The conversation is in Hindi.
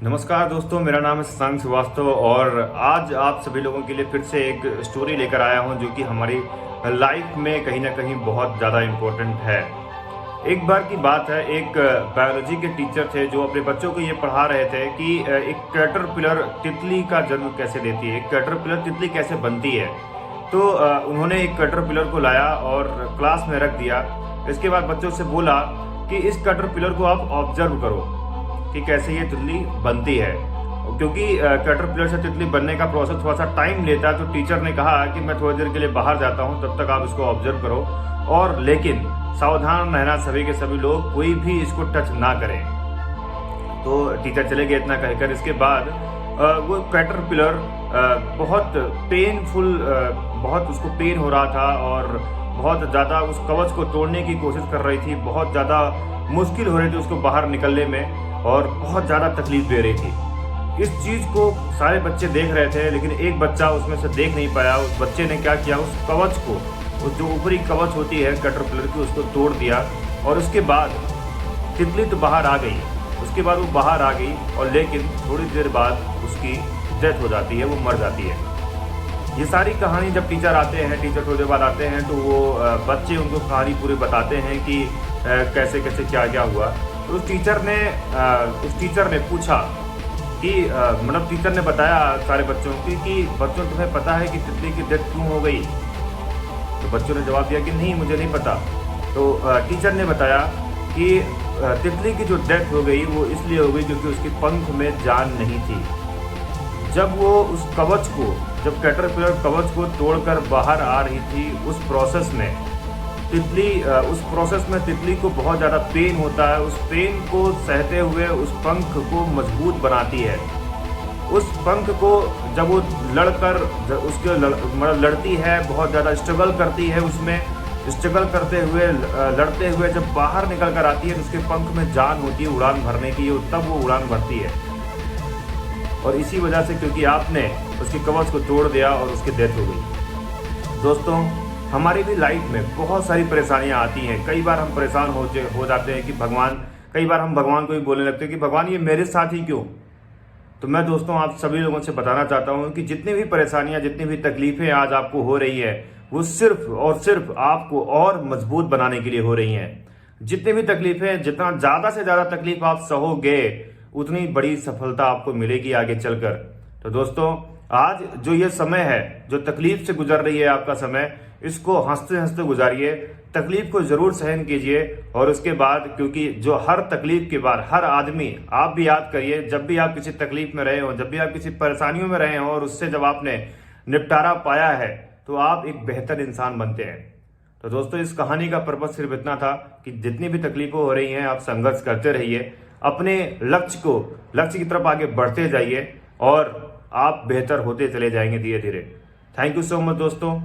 नमस्कार दोस्तों, मेरा नाम है शशांक श्रीवास्तव और आज आप सभी लोगों के लिए फिर से एक स्टोरी लेकर आया हूं जो कि हमारी लाइफ में कहीं ना कहीं बहुत ज़्यादा इम्पोर्टेंट है। एक बार की बात है, एक बायोलॉजी के टीचर थे जो अपने बच्चों को ये पढ़ा रहे थे कि एक कैटरपिलर तितली का जन्म कैसे देती है, एक कैटरपिलर तितली कैसे बनती है। तो उन्होंने एक कैटरपिलर को लाया और क्लास में रख दिया। इसके बाद बच्चों से बोला कि इस कैटरपिलर को आप ऑब्जर्व करो कि कैसे ये तितली बनती है, क्योंकि कैटरपिलर से तितली बनने का प्रोसेस थोड़ा सा टाइम लेता है। तो टीचर ने कहा कि मैं थोड़ी देर के लिए बाहर जाता हूँ, तब तक आप इसको ऑब्जर्व करो और लेकिन सावधान रहना, सभी के सभी लोग कोई भी इसको टच ना करें। तो टीचर चले गए इतना कहकर। इसके बाद वो कैटरपिलर बहुत पेनफुल, बहुत उसको पेन हो रहा था और बहुत ज़्यादा उस कवच को तोड़ने की कोशिश कर रही थी। बहुत ज़्यादा मुश्किल हो रही थी उसको बाहर निकलने में और बहुत ज़्यादा तकलीफ दे रही थी। इस चीज़ को सारे बच्चे देख रहे थे, लेकिन एक बच्चा उसमें से देख नहीं पाया। उस बच्चे ने क्या किया, उस कवच को, उस जो ऊपरी कवच होती है कैटरपिलर की, उसको तोड़ दिया और उसके बाद तितली तो बाहर आ गई। उसके बाद वो बाहर आ गई और लेकिन थोड़ी देर बाद उसकी डेथ हो जाती है, वो मर जाती है। ये सारी कहानी जब टीचर आते हैं, टीचर थोड़ी देर बाद आते हैं, तो वो बच्चे उनको कहानी पूरी बताते हैं कि कैसे कैसे क्या क्या हुआ। तो उस टीचर ने पूछा कि मतलब टीचर ने बताया सारे बच्चों की कि बच्चों तुम्हें पता है कि तितली की डेथ क्यों हो गई। तो बच्चों ने जवाब दिया कि नहीं, मुझे नहीं पता। तो टीचर ने बताया कि तितली की जो डेथ हो गई वो इसलिए हो गई क्योंकि उसके पंख में जान नहीं थी। जब वो उस कवच को, जब कैटरपिलर कवच को तोड़कर बाहर आ रही थी, उस प्रोसेस में तितली को बहुत ज़्यादा पेन होता है। उस पेन को सहते हुए उस पंख को मजबूत बनाती है। उस पंख को जब वो लड़ती है, बहुत ज़्यादा स्ट्रगल करती है, उसमें स्ट्रगल करते हुए, लड़ते हुए जब बाहर निकल कर आती है तो उसके पंख में जान होती है उड़ान भरने की, तब वो उड़ान भरती है। और इसी वजह से, क्योंकि आपने उसके कवच को तोड़ दिया और उसकी डेथ हो गई। दोस्तों, हमारी भी लाइफ में बहुत सारी परेशानियां आती हैं। कई बार हम परेशान हो जाते हैं कि कई बार हम भगवान को भी बोलने लगते हैं कि भगवान ये मेरे साथ ही क्यों। तो मैं दोस्तों आप सभी लोगों से बताना चाहता हूं कि जितनी भी परेशानियां, जितनी भी तकलीफें आज आपको हो रही है, वो सिर्फ और सिर्फ आपको और मजबूत बनाने के लिए हो रही हैं। जितनी भी तकलीफें, जितना ज़्यादा से ज़्यादा तकलीफ आप सहोगे, उतनी बड़ी सफलता आपको मिलेगी आगे चलकर। तो दोस्तों, आज जो ये समय है, जो तकलीफ से गुजर रही है आपका समय, इसको हंसते हंसते गुजारिए। तकलीफ को जरूर सहन कीजिए और उसके बाद, क्योंकि जो हर तकलीफ के बाद हर आदमी, आप भी याद करिए, जब भी आप किसी तकलीफ में रहे हो, जब भी आप किसी परेशानियों में रहे हो और उससे जब आपने निपटारा पाया है, तो आप एक बेहतर इंसान बनते हैं। तो दोस्तों, इस कहानी का पर्पस सिर्फ इतना था कि जितनी भी तकलीफें हो रही हैं, आप संघर्ष करते रहिए, अपने लक्ष्य की तरफ आगे बढ़ते जाइए और आप बेहतर होते चले जाएंगे धीरे धीरे। थैंक यू सो मच दोस्तों।